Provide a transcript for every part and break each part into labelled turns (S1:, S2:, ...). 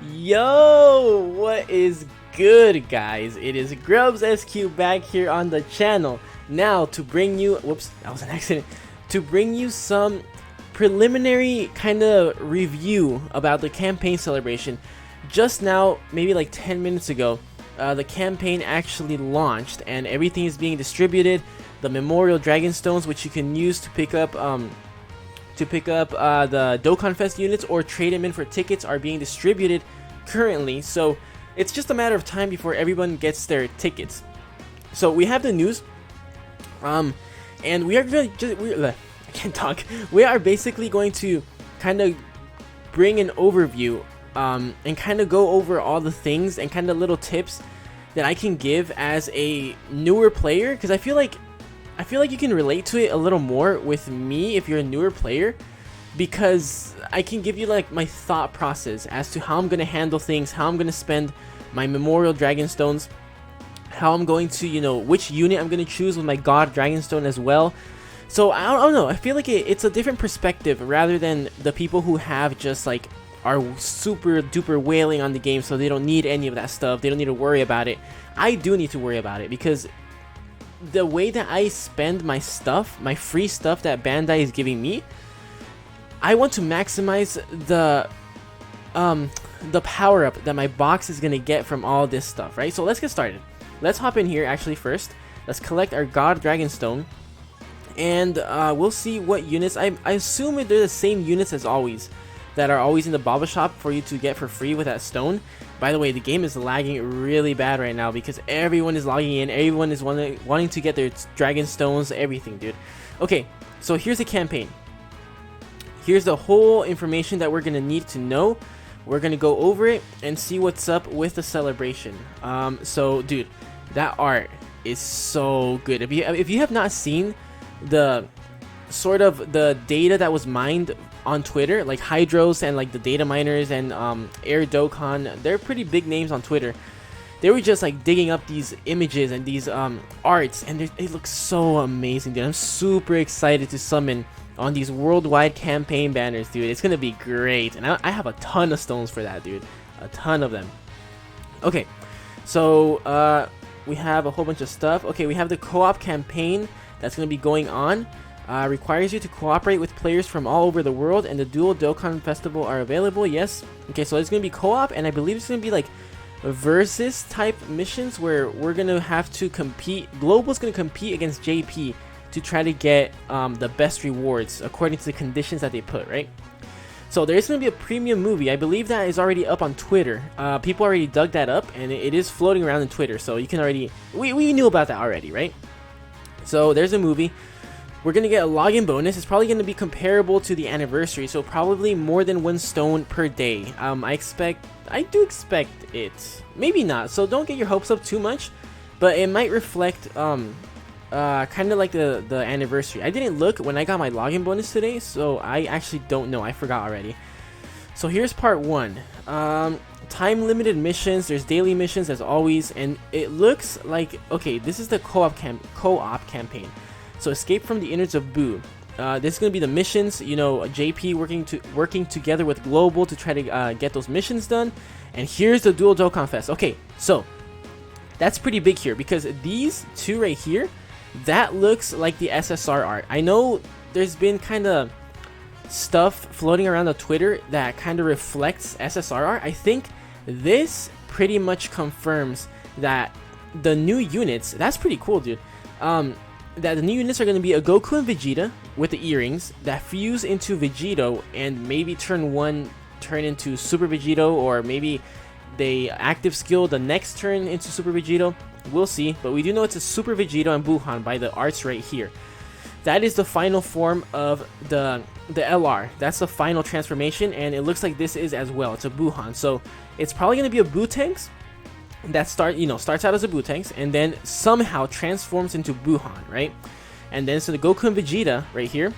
S1: Yo, what is good, guys? It is Grubs SQ back here on the channel now to bring you, whoops, that was an accident, to bring you some preliminary kind of review about the campaign celebration. Just now, maybe like 10 minutes ago, the campaign actually launched and everything is being distributed. The memorial Dragonstones, which you can use to pick up the Dokkan Fest units or trade them in for tickets, are being distributed currently. So it's just a matter of time before everyone gets their tickets. So we have the news, and we are going to I can't talk. We are basically going to kind of bring an overview and kind of go over all the things and kind of little tips that I can give as a newer player, because I feel like you can relate to it a little more with me if you're a newer player, because I can give you like my thought process as to how I'm going to handle things, how I'm going to spend my memorial Dragonstones, how I'm going to, you know, which unit I'm going to choose with my God Dragonstone as well. So I don't know, I feel like it's a different perspective rather than the people who have just like are super duper wailing on the game, so they don't need any of that stuff, they don't need to worry about it. I do need to worry about it, because the way that I spend my stuff, my free stuff that Bandai is giving me, I want to maximize the power up that my box is gonna get from all this stuff, right? So let's get started. Let's hop in here actually first. Let's collect our God Dragonstone, and we'll see what units. I assume they're the same units as always, that are always in the Baba shop for you to get for free with that stone. By the way, the game is lagging really bad right now because everyone is logging in, everyone is wanting to get their Dragonstones, everything, dude. Okay, so here's the campaign. Here's the whole information that we're gonna need to know. We're gonna go over it and see what's up with the celebration. So dude, that art is so good. If you have not seen the sort of the data that was mined on Twitter, like Hydros and like the data miners and ARE Dokkan, they're pretty big names on Twitter. They were just like digging up these images and these arts, and it looks so amazing, dude. I'm super excited to summon on these worldwide campaign banners, dude. It's gonna be great, and I have a ton of stones for that, dude. A ton of them. Okay, so we have a whole bunch of stuff. Okay, we have the co-op campaign that's gonna be going on. Requires you to cooperate with players from all over the world, and the dual Dokkan Festival are available. Yes. Okay, so it's gonna be co-op, and I believe it's gonna be like versus type missions where we're gonna have to compete. Global's gonna compete against JP to try to get the best rewards according to the conditions that they put, right? So there is gonna be a premium movie. I believe that is already up on Twitter. People already dug that up, and it is floating around on Twitter, so you can already we knew about that already, right? So there's a movie. We're going to get a login bonus. It's probably going to be comparable to the anniversary, so probably more than 1 stone per day. I do expect it. Maybe not, so don't get your hopes up too much, but it might reflect kind of like the anniversary. I didn't look when I got my login bonus today, so I actually don't know. I forgot already. So here's part 1. Time limited missions. There's daily missions as always, and it looks like, okay, this is the co-op campaign. So escape from the innards of Boo. This is gonna be the missions. You know, JP working together with Global to try to get those missions done. And here's the dual Dokkan Fest. Okay, so that's pretty big here, because these two right here, that looks like the SSR art. I know there's been kind of stuff floating around on Twitter that kind of reflects SSR art. I think this pretty much confirms that the new units. That's pretty cool, dude. That the new units are going to be a Goku and Vegeta with the earrings that fuse into Vegito, and maybe turn 1 turn into Super Vegito, or maybe they active skill the next turn into Super Vegito. We'll see, but we do know it's a Super Vegito and Buhan by the arts right here. That is the final form of the LR. That's the final transformation, and it looks like this is as well. It's a Buhan, so it's probably going to be a Bootanks that starts out as a Bootanks and then somehow transforms into Buhan, right? And then so the Goku and Vegeta right here,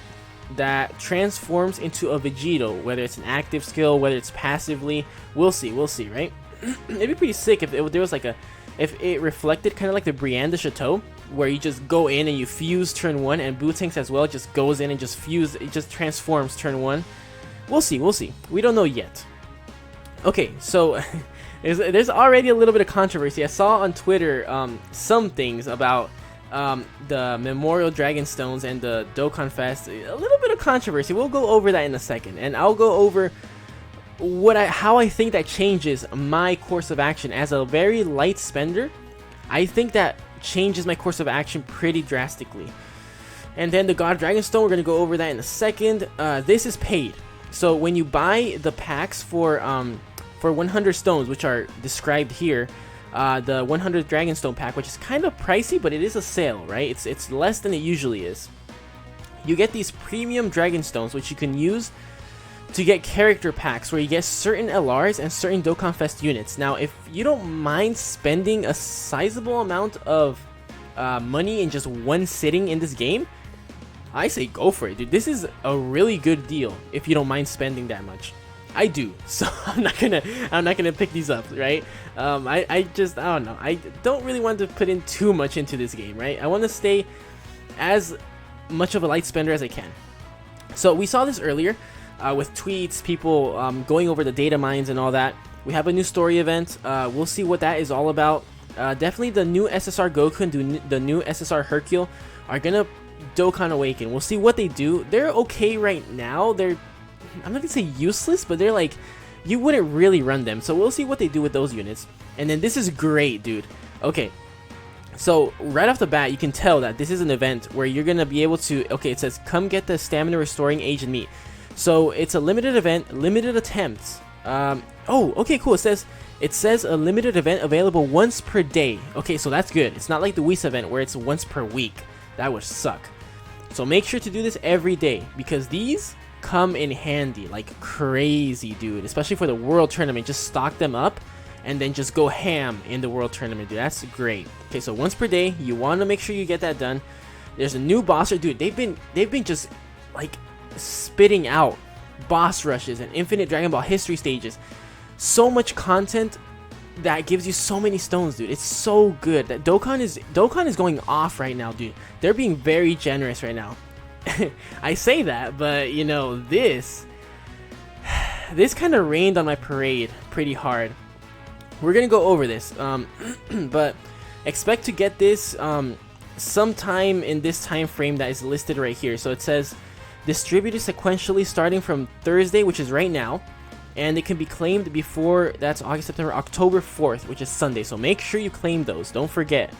S1: that transforms into a Vegito, whether it's an active skill, whether it's passively. We'll see, right? It'd be pretty sick if there was like if it reflected kind of like the Brienne de Chateau, where you just go in and you fuse turn 1, and Bootanks as well just goes in and just transforms turn 1. We'll see. We don't know yet. Okay, so there's already a little bit of controversy. I saw on Twitter some things about the Memorial Dragonstones and the Dokkan Fest. A little bit of controversy. We'll go over that in a second, and I'll go over how I think that changes my course of action as a very light spender. I think that changes my course of action pretty drastically. And then the God Dragonstone, we're gonna go over that in a second. This is paid, so when you buy the packs for 100 stones, which are described here, the 100 Dragonstone pack, which is kind of pricey, but it is a sale, right? It's less than it usually is. You get these premium Dragonstones, which you can use to get character packs where you get certain LRs and certain Dokkan Fest units. Now, if you don't mind spending a sizable amount of money in just one sitting in this game, I say go for it, dude. This is a really good deal if you don't mind spending that much. I do, so I'm not gonna pick these up, right? I don't know. I don't really want to put in too much into this game, right? I want to stay as much of a light spender as I can. So we saw this earlier with tweets, people going over the data mines and all that. We have a new story event. We'll see what that is all about. Definitely the new SSR Goku and the new SSR Hercule are gonna Dokkan Awaken. We'll see what they do. They're okay right now. I'm not gonna say useless, but they're like, you wouldn't really run them. So we'll see what they do with those units. And then this is great, dude. Okay, so right off the bat, you can tell that this is an event where you're gonna be able to. Okay, it says come get the stamina restoring agent meat. So it's a limited event, limited attempts. Oh, okay, cool. It says a limited event available once per day. Okay, so that's good. It's not like the Whis event where it's once per week. That would suck. So make sure to do this every day, because these come in handy like crazy, dude. Especially for the World Tournament. Just stock them up and then just go ham in the World Tournament, dude. That's great. Okay, so once per day, you want to make sure you get that done. There's a new boss, dude. They've been just like spitting out boss rushes and infinite Dragon Ball history stages. So much content that gives you so many stones, dude. It's so good. That Dokkan is going off right now, dude. They're being very generous right now. I say that, but you know, this kind of rained on my parade pretty hard. We're gonna go over this, but expect to get this sometime in this time frame that is listed right here. So it says distributed sequentially starting from Thursday, which is right now, and it can be claimed before, that's August, September, October 4th, which is Sunday. So make sure you claim those, don't forget.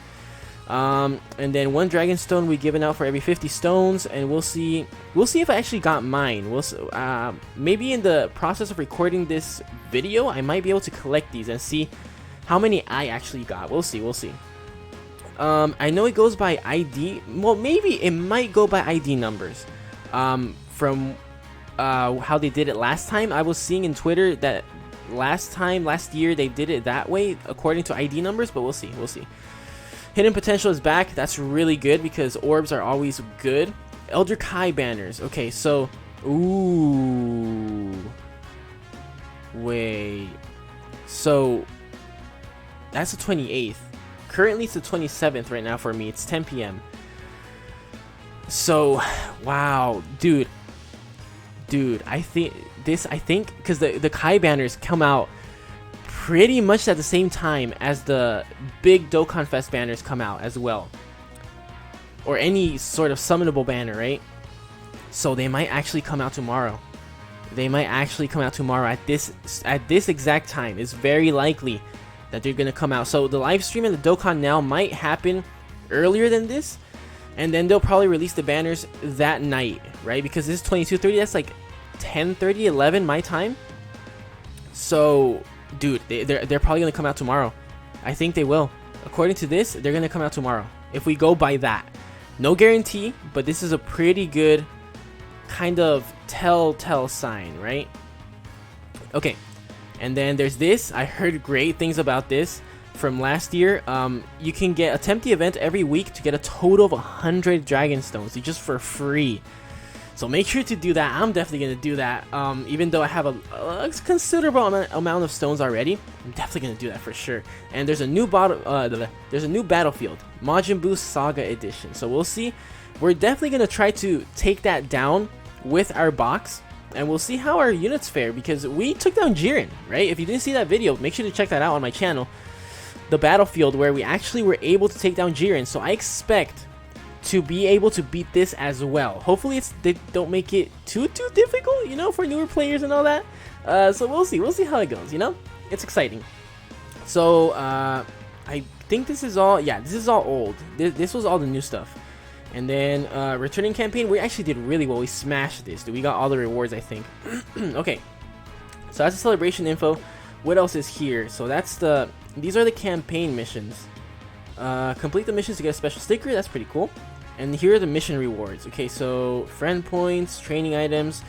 S1: And then one Dragonstone we given out for every 50 stones, and we'll see if I actually got mine. Maybe in the process of recording this video, I might be able to collect these and see how many I actually got. We'll see. I know it goes by ID. Well, maybe it might go by ID numbers. From how they did it last time. I was seeing in Twitter that last year they did it that way according to ID numbers, but we'll see. Hidden Potential is back. That's really good because orbs are always good. Elder Kai banners. Okay, so wait. So that's the 28th. Currently it's the 27th right now for me. It's 10 p.m. So wow, dude, I think because the Kai banners come out pretty much at the same time as the big Dokkan Fest banners come out as well, or any sort of summonable banner, right? So they might actually come out tomorrow. At this exact time. It's very likely that they're gonna come out. So the live stream and the Dokkan Now might happen earlier than this, and then they'll probably release the banners that night, right? Because this is 22:30. That's like 10:30, 11 my time. So dude, they're probably gonna come out tomorrow. I think they will. According to this, they're gonna come out tomorrow. If we go by that, no guarantee, but this is a pretty good kind of telltale sign, right? Okay, and then there's this. I heard great things about this from last year. You can attempt the event every week to get a total of 100 Dragonstones, just for free. So make sure to do that. I'm definitely going to do that. Even though I have a considerable amount of stones already, I'm definitely going to do that for sure. And there's a new battlefield, Majin Buu Saga Edition. So we'll see. We're definitely going to try to take that down with our box. and we'll see how our units fare, because we took down Jiren, right? If you didn't see that video, make sure to check that out on my channel. The battlefield where we actually were able to take down Jiren. So I expect to be able to beat this as well. Hopefully they don't make it too difficult, you know, for newer players and all that. So we'll see how it goes, you know. It's exciting. So I think this is all, yeah, this is all old. This was all the new stuff. And then returning campaign, we actually did really well. We smashed this, dude. We got all the rewards, I think. Okay, so that's the celebration info. What else is here? So that's these are the campaign missions. Complete the missions to get a special sticker. That's pretty cool. And here are the mission rewards. Okay, so friend points, training items,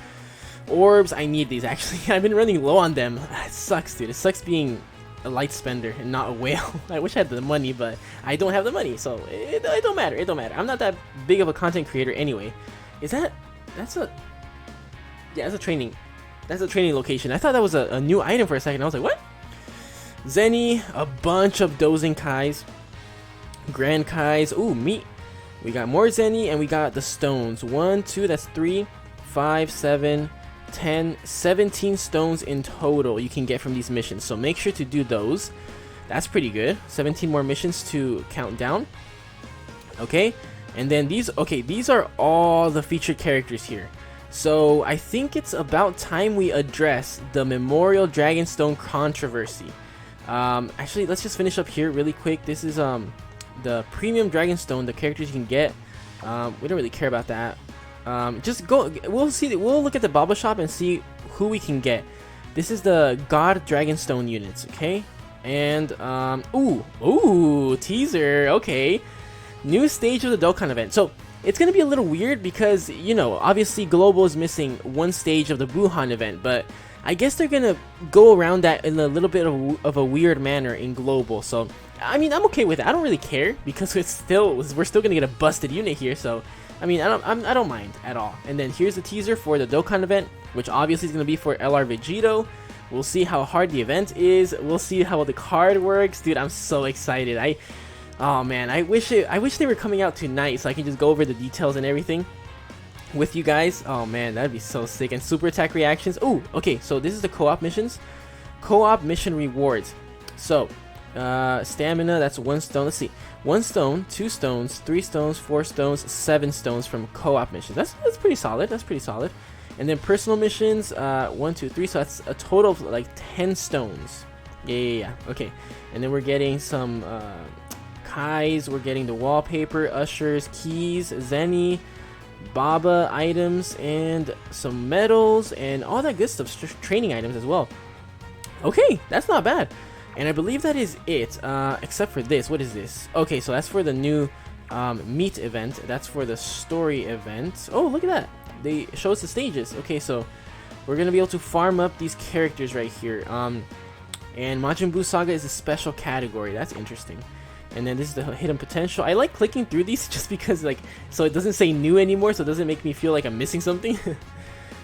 S1: orbs. I need these, actually. I've been running low on them. It sucks, dude. It sucks being a light spender and not a whale. I wish I had the money, but I don't have the money, so it don't matter. It don't matter. I'm not that big of a content creator anyway. That's a training. That's a training location. I thought that was a new item for a second. I was like, what? Zenny, a bunch of dozing Kais, Grand Kais. Ooh, meat. We got more Zenny, and we got the stones. 1, 2, that's 3, 5, 7, 10, 17 stones in total you can get from these missions. So make sure to do those. That's pretty good. 17 more missions to count down. Okay, and then these are all the featured characters here. So I think it's about time we address the Memorial Dragonstone controversy. Actually, let's just finish up here really quick. This is the premium Dragonstone, the characters you can get. We don't really care about that. Just go. We'll look at the Baba shop and see who we can get. This is the God Dragonstone units, okay? And ooh, teaser. Okay, new stage of the Dokkan event. So it's gonna be a little weird because, you know, obviously Global is missing one stage of the Buhan event, but I guess they're gonna go around that in a little bit of a weird manner in Global. So I mean, I'm okay with it. I don't really care because we're still gonna get a busted unit here. So I mean, I don't mind at all. And then here's the teaser for the Dokkan event, which obviously is gonna be for LR Vegito. We'll see how hard the event is. We'll see how the card works, dude. I'm so excited. Oh man, I wish they were coming out tonight so I can just go over the details and everything with you guys. Oh man, that'd be so sick. And super attack reactions. Oh, okay. So this is the co-op missions, co-op mission rewards. So stamina, that's 1 stone. Let's see, 1 stone, 2 stones, 3 stones, 4 stones, 7 stones from co-op missions. That's pretty solid. That's pretty solid. And then personal missions, 1, 2, 3. So that's a total of like 10 stones. Yeah. Okay. And then we're getting some Kais. We're getting the wallpaper, ushers, keys, Zenny, Baba items, and some medals and all that good stuff. Training items as well. Okay, that's not bad. And I believe that is it, except for this. What is this? Okay, so that's for the new meat event. That's for the story event. Oh, look at that. They show us the stages. Okay, so we're gonna be able to farm up these characters right here. And Majin Buu Saga is a special category. That's interesting. And then this is the hidden potential. I like clicking through these just because, like, so it doesn't say new anymore, so it doesn't make me feel like I'm missing something.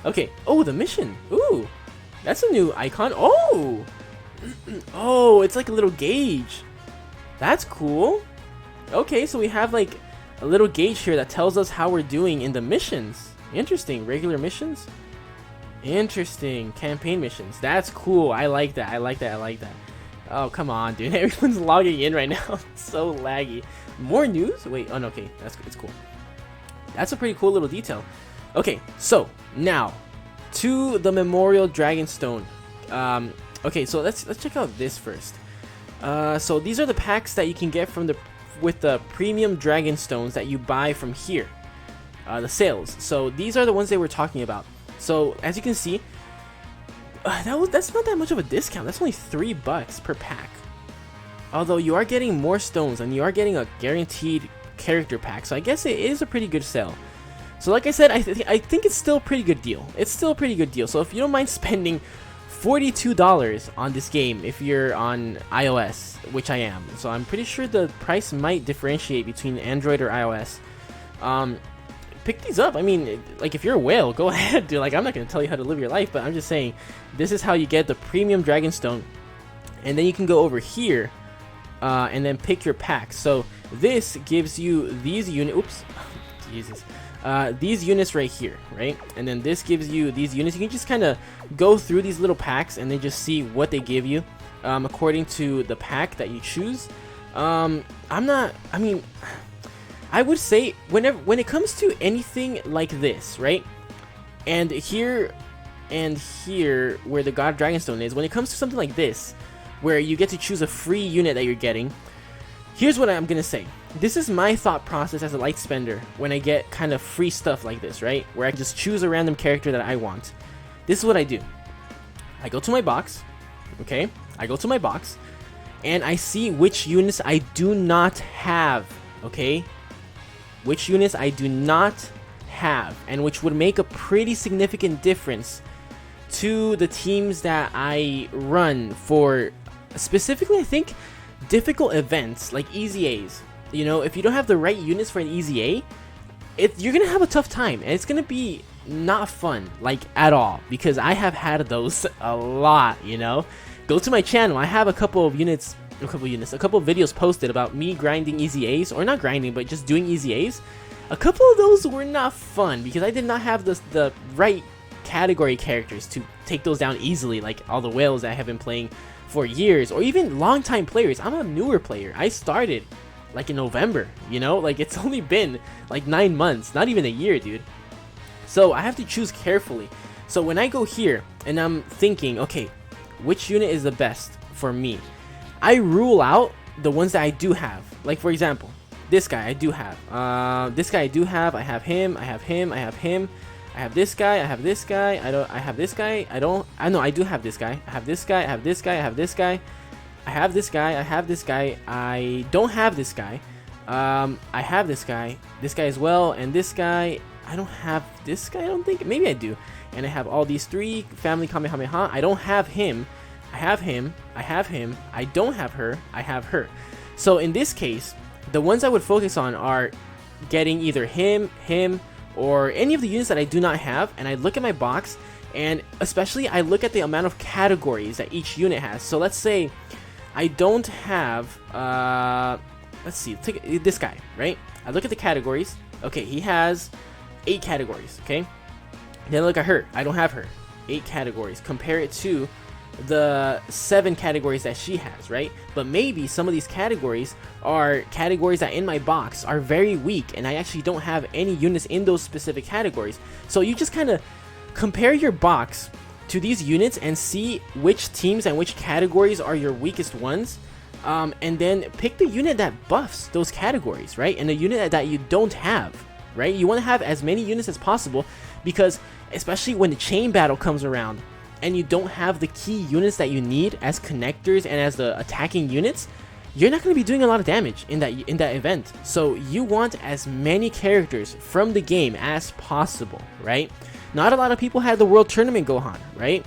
S1: Okay. Oh, the mission. Ooh, that's a new icon. Oh. Oh, it's like a little gauge. That's cool. Okay, so we have like a little gauge here that tells us how we're doing in the missions. Interesting. Regular missions. Interesting. Campaign missions. That's cool. I like that. I like that. I like that. Oh, come on, dude. Everyone's logging in right now. It's so laggy. More news? Wait. Oh, no. Okay. It's cool. That's a pretty cool little detail. Okay, so now to the Memorial Dragonstone. Okay, so let's check out this first. So these are the packs that you can get from with the premium Dragonstones that you buy from here. The sales. So these are the ones they were talking about. So as you can see, that's not that much of a discount. That's only $3 per pack. Although you are getting more stones and you are getting a guaranteed character pack, so I guess it is a pretty good sale. So like I said, I think it's still a pretty good deal. It's still a pretty good deal. So if you don't mind spending $42 on this game if you're on iOS, which I am, so I'm pretty sure the price might differentiate between Android or iOS. Pick these up. I mean, like, if you're a whale, go ahead, dude. Like, I'm not gonna tell you how to live your life, but I'm just saying this is how you get the premium Dragonstone, and then you can go over here and then pick your pack. So this gives you these units. Oops, Jesus. These units right here, right? And then this gives you these units. You can just kind of go through these little packs and then just see what they give you according to the pack that you choose. I mean, I would say when it comes to anything like this, right? And here where the God Dragonstone is, when it comes to something like this, where you get to choose a free unit that you're getting, here's what I'm gonna say. This is my thought process as a light spender when I get kind of free stuff like this, right? Where I can just choose a random character that I want. This is what I do. I go to my box, okay? I go to my box, and I see which units I do not have, okay? Which units I do not have, and which would make a pretty significant difference to the teams that I run for, specifically I think difficult events like easy A's. You know, if you don't have the right units for an easy A, you're gonna have a tough time, and it's gonna be not fun, like, at all, because I have had those a lot. You know, go to my channel. I have a couple of videos posted about me grinding easy A's, or not grinding, but just doing easy A's. A couple of those were not fun because I did not have the right category characters to take those down easily, like all the whales that I have been playing for years, or even long-time players. I'm a newer player. I started like in November, you know, like it's only been like 9 months, not even a year, dude. So I have to choose carefully. So when I go here and I'm thinking, okay, which unit is the best for me, I rule out the ones that I do have. Like, for example, this guy I do have. This guy I do have. I have him. I have him. I have him. I have this guy. I have this guy. I have this guy. I know I do have this guy. I have this guy. I have this guy. I have this guy. I have this guy. I have this guy. I don't have this guy. I have this guy. This guy as well. And this guy. I don't have this guy. I don't think. Maybe I do. And I have all these three. Family Kamehameha. I don't have him. I have him. I have him. I don't have her. I have her. So in this case, the ones I would focus on are getting either him, or any of the units that I do not have. And I look at my box, and especially I look at the amount of categories that each unit has. So let's say I don't have, let's see, take this guy, right? I look at the categories. Okay, he has 8 categories, okay? Then look at her. I don't have her. 8 categories. Compare it to the 7 categories that she has, right? But maybe some of these categories are categories that in my box are very weak, and I actually don't have any units in those specific categories. So you just kind of compare your box to these units and see which teams and which categories are your weakest ones, and then pick the unit that buffs those categories, right? And the unit that you don't have, right? You want to have as many units as possible, because especially when the chain battle comes around and you don't have the key units that you need as connectors and as the attacking units, you're not going to be doing a lot of damage in that event. So you want as many characters from the game as possible, right? Not a lot of people had the World Tournament Gohan, right?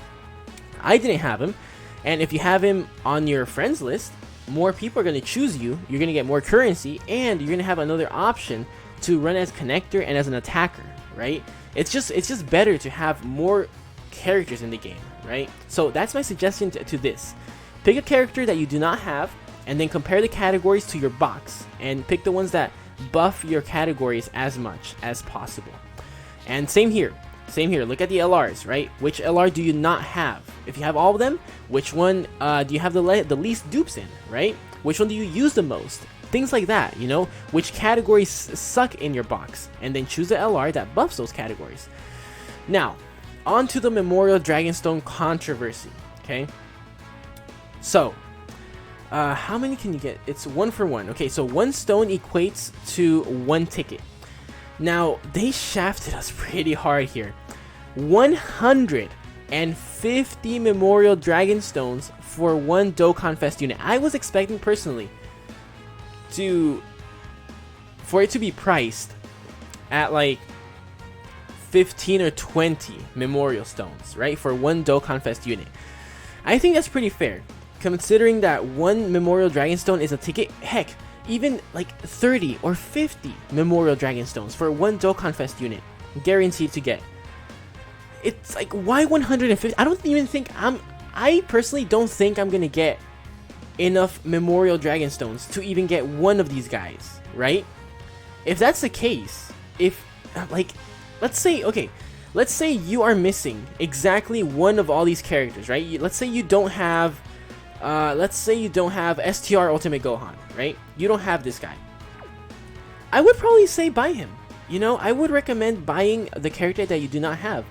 S1: I didn't have him, and if you have him on your friends list, more people are going to choose you. You're going to get more currency, and you're going to have another option to run as connector and as an attacker, right? It's just better to have more characters in the game, right? So that's my suggestion to this. Pick a character that you do not have, and then compare the categories to your box, and pick the ones that buff your categories as much as possible. And same here, look at the LRs, right? Which LR do you not have? If you have all of them, which one do you have the least dupes in, right? Which one do you use the most? Things like that, you know? Which categories suck in your box, and then choose the LR that buffs those categories. Now, on to the Memorial Dragonstone controversy, okay? So, how many can you get? It's 1 for 1. Okay, so 1 stone equates to 1 ticket. Now, they shafted us pretty hard here. 150 Memorial Dragonstones for 1 Dokkan Fest unit. I was expecting personally for it to be priced at like 15 or 20 Memorial Stones, right? For 1 Dokkan Fest unit. I think that's pretty fair, considering that 1 Memorial Dragonstone is a ticket. Heck, even like 30 or 50 Memorial Dragonstones for 1 Dokkan Fest unit, guaranteed to get. It's like, why 150? I personally don't think I'm gonna get enough Memorial Dragonstones to even get one of these guys, right? If that's the case, if, like, let's say you are missing exactly one of all these characters, right? Let's say you don't have STR Ultimate Gohan, right? You don't have this guy. I would probably say buy him. You know, I would recommend buying the character that you do not have.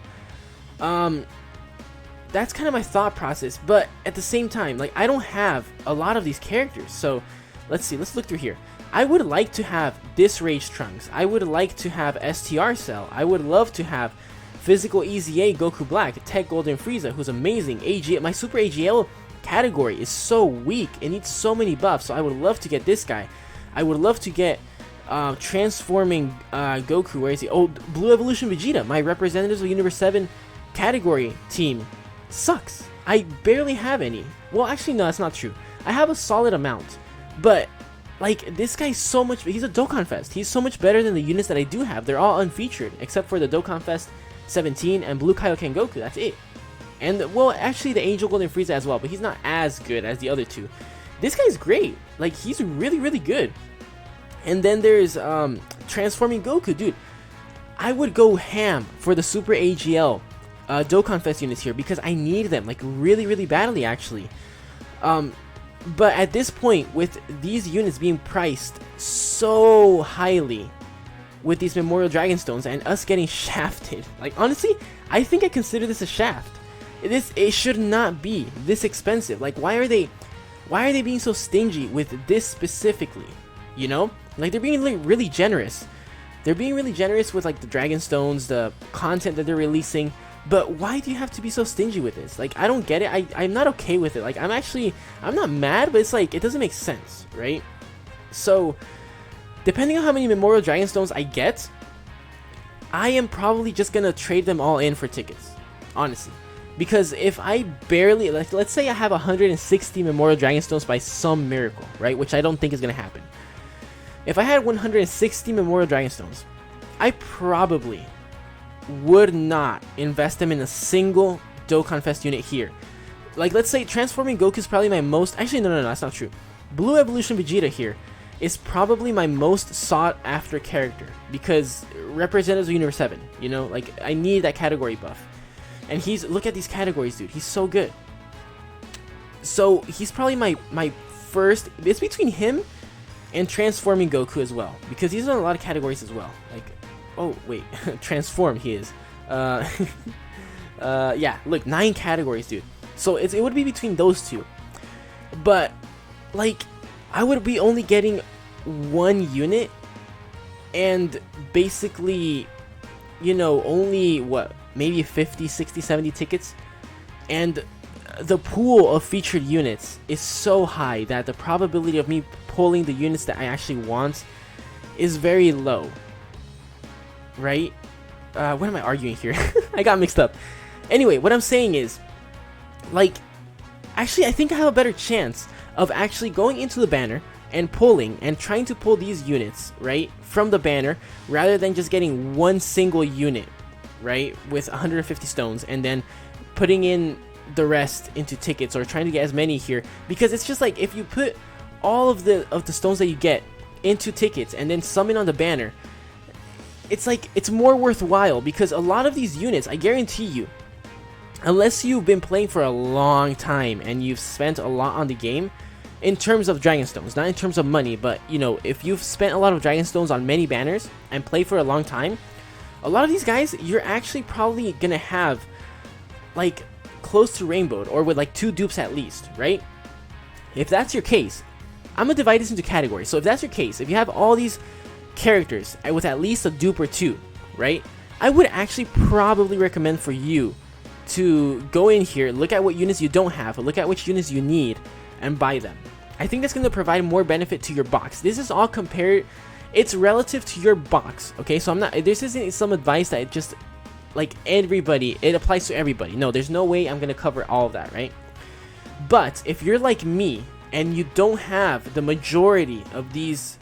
S1: That's kind of my thought process, but at the same time, like, I don't have a lot of these characters, so let's see, let's look through here. I would like to have this Rage Trunks. I would like to have STR Cell. I would love to have Physical EZA Goku Black, Tech Golden Frieza, who's amazing. My Super AGL category is so weak. It needs so many buffs, so I would love to get this guy. I would love to get Transforming Goku. Where is he? Oh, Blue Evolution Vegeta. My Representatives of Universe 7 category team sucks. I barely have any. Well, actually, no, that's not true. I have a solid amount, but like, this guy's so much. He's a Dokkan Fest. He's so much better than the units that I do have. They're all unfeatured except for the Dokkan Fest 17 and Blue Kaioken Goku. That's it. And well, actually, the Angel Golden Frieza as well, but he's not as good as the other two. This guy's great. Like, he's really, really good. And then there's Transforming Goku, dude. I would go ham for the Super AGL Dokkan Fest units here because I need them, like, really, really badly, actually. But at this point, with these units being priced so highly with these Memorial Dragonstones and us getting shafted, like, honestly, I think I consider this a shaft. It should not be this expensive. Like, why are they being so stingy with this specifically? You know, like, they're being, like, really generous. They're being really generous with, like, the Dragonstones, the content that they're releasing. But why do you have to be so stingy with this? Like, I don't get it. I'm not okay with it. Like, I'm not mad, but it's like, it doesn't make sense, right? So, depending on how many Memorial Dragonstones I get, I am probably just gonna trade them all in for tickets, honestly. Because if I barely, like, let's say I have 160 Memorial Dragonstones by some miracle, right? Which I don't think is gonna happen. If I had 160 Memorial Dragonstones, I probably would not invest them in a single Dokkan Fest unit here. Like, let's say Transforming Goku is probably my most, actually no, that's not true. Blue Evolution Vegeta here is probably my most sought after character because Representatives of Universe 7, you know, like, I need that category buff. And look at these categories, dude, he's so good. So he's probably my first, it's between him and Transforming Goku as well, because he's on a lot of categories as well. Like, oh wait, Transform he is. Yeah, look, 9 categories, dude. So it would be between those two. But, like, I would be only getting one unit and basically, you know, only what, maybe 50, 60, 70 tickets. And the pool of featured units is so high that the probability of me pulling the units that I actually want is very low. Right? What am I arguing here? I got mixed up. Anyway, what I'm saying is, like, actually, I think I have a better chance of actually going into the banner and pulling and trying to pull these units, right, from the banner, rather than just getting one single unit, right, with 150 stones and then putting in the rest into tickets or trying to get as many here. Because it's just like, if you put all of the stones that you get into tickets and then summon on the banner, it's like, it's more worthwhile, because a lot of these units, I guarantee you, unless you've been playing for a long time and you've spent a lot on the game, in terms of Dragonstones, not in terms of money, but, you know, if you've spent a lot of Dragonstones on many banners and play for a long time, a lot of these guys, you're actually probably gonna have, like, close to rainbowed, or with like 2 dupes at least, right? If that's your case, I'm gonna divide this into categories. So if that's your case, if you have all these characters with at least a dupe or 2, right, I would actually probably recommend for you to go in here, look at what units you don't have, look at which units you need, and buy them. I think that's going to provide more benefit to your box. This is all compared, it's relative to your box, okay? So I'm not, this isn't some advice that just, like, everybody, it applies to everybody. No, there's no way I'm going to cover all of that, right? But if you're like me and you don't have the majority of these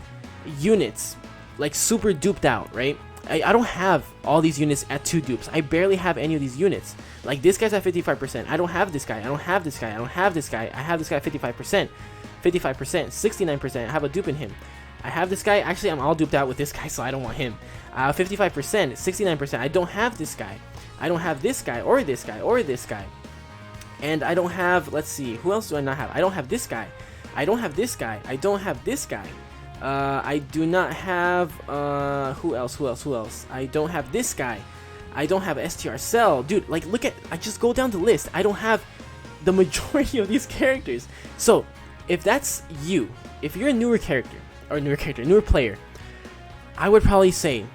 S1: units, like, super duped out, right? I don't have all these units at 2 dupes. I barely have any of these units. Like, this guy's at 55%. I don't have this guy. I don't have this guy. I don't have this guy. I have this guy at 55%. 55%. 69%. I have a dupe in him. I have this guy. Actually, I'm all duped out with this guy, so I don't want him. 55%, 69%. I don't have this guy. I don't have this guy, or this guy, or this guy. And I don't have, let's see, who else do I not have? I don't have this guy. I don't have this guy. I don't have this guy. I do not have, who else? I don't have this guy. I don't have STR Cell. Dude, like, look at, I just go down the list. I don't have the majority of these characters. So, if that's you, if you're a newer player, I would probably say,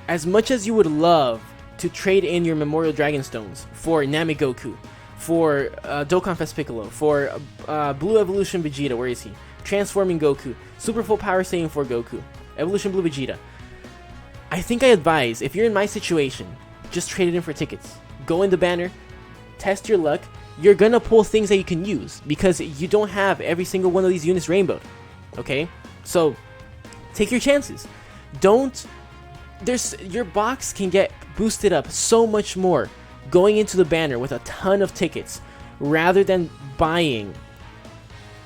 S1: as much as you would love to trade in your Memorial Dragonstones for Namigoku, for Dokkan Fest Piccolo, for Blue Evolution Vegeta, where is he? Transforming Goku, Super Full Power Saiyan 4 Goku, Evolution Blue Vegeta. I think I advise, if you're in my situation, just trade it in for tickets. Go in the banner, test your luck. You're gonna pull things that you can use because you don't have every single one of these units rainbowed. Okay? So, take your chances. Your box can get boosted up so much more going into the banner with a ton of tickets rather than buying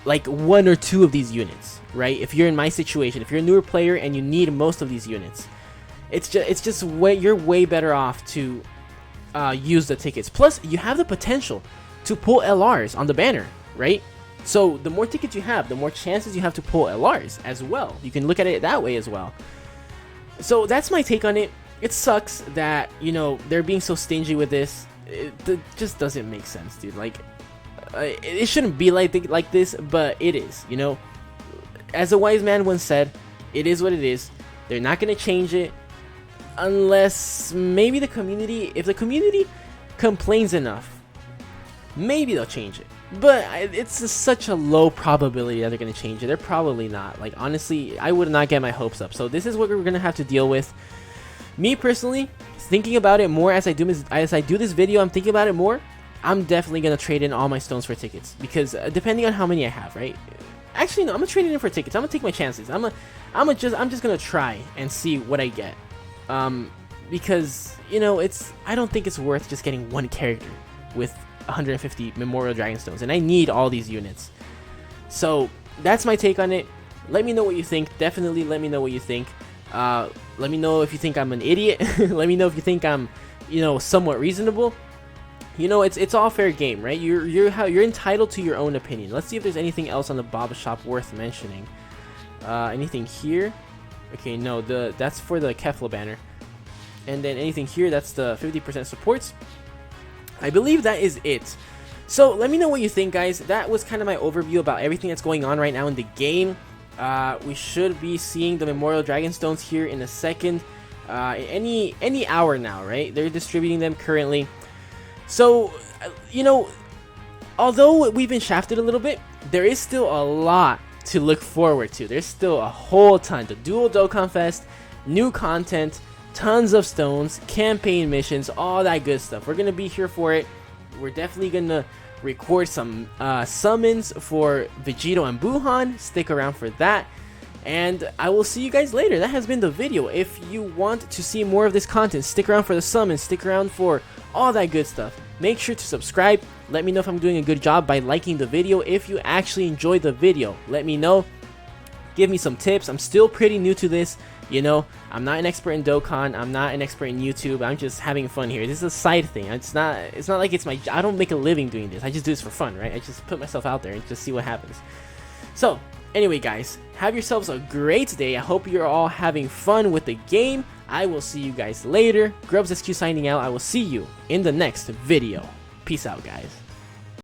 S1: like 1 or 2 of these units, right? If you're in my situation, if you're a newer player and you need most of these units, you're way better off to use the tickets. Plus, you have the potential to pull LRs on the banner, right? So the more tickets you have, the more chances you have to pull LRs as well. You can look at it that way as well. So that's my take on it. It sucks that, you know, they're being so stingy with this. It just doesn't make sense, dude. Like, it shouldn't be like this, but it is, you know. As a wise man once said, it is what it is. They're not going to change it unless maybe the community, if the community complains enough, maybe they'll change it. But it's such a low probability that they're going to change it. They're probably not. Like, honestly, I would not get my hopes up. So this is what we're going to have to deal with. Me personally, thinking about it more as I do this video, I'm thinking about it more. I'm definitely going to trade in all my stones for tickets. Because depending on how many I have, right? Actually, no, I'm going to trade it in for tickets. I'm going to take my chances. I'm just going to try and see what I get. Because, you know, I don't think it's worth just getting one character with 150 Memorial Dragonstones, and I need all these units. So that's my take on it. Let me know what you think. Definitely let me know what you think. Let me know if you think I'm an idiot. Let me know if you think I'm, you know, somewhat reasonable. You know, it's all fair game, right? You're entitled to your own opinion. Let's see if there's anything else on the Bob shop worth mentioning. Anything here? Okay, no, that's for the Kefla banner. And then anything here, that's the 50% supports. I believe that is it. So let me know what you think, guys. That was kind of my overview about everything that's going on right now in the game. We should be seeing the Memorial Dragonstones here in a second. Any hour now, right? They're distributing them currently. So, you know, although we've been shafted a little bit, there is still a lot to look forward to. There's still a whole ton. The Dual Dokkan Fest, new content, tons of stones, campaign missions, all that good stuff. We're gonna be here for it. We're definitely gonna record some summons for Vegito and Buhan. Stick around for that, and I will see you guys later. That has been the video. If you want to see more of this content, stick around for the summons, stick around for all that good stuff. Make sure to subscribe. Let me know if I'm doing a good job by liking the video. If you actually enjoyed the video, let me know. Give me some tips. I'm still pretty new to this. You know, I'm not an expert in Dokkan. I'm not an expert in YouTube. I'm just having fun here. This is a side thing. It's not like it's I don't make a living doing this. I just do this for fun, right? I just put myself out there and just see what happens. So, anyway, guys, have yourselves a great day. I hope you're all having fun with the game. I will see you guys later. Grubs SQ signing out. I will see you in the next video. Peace out, guys.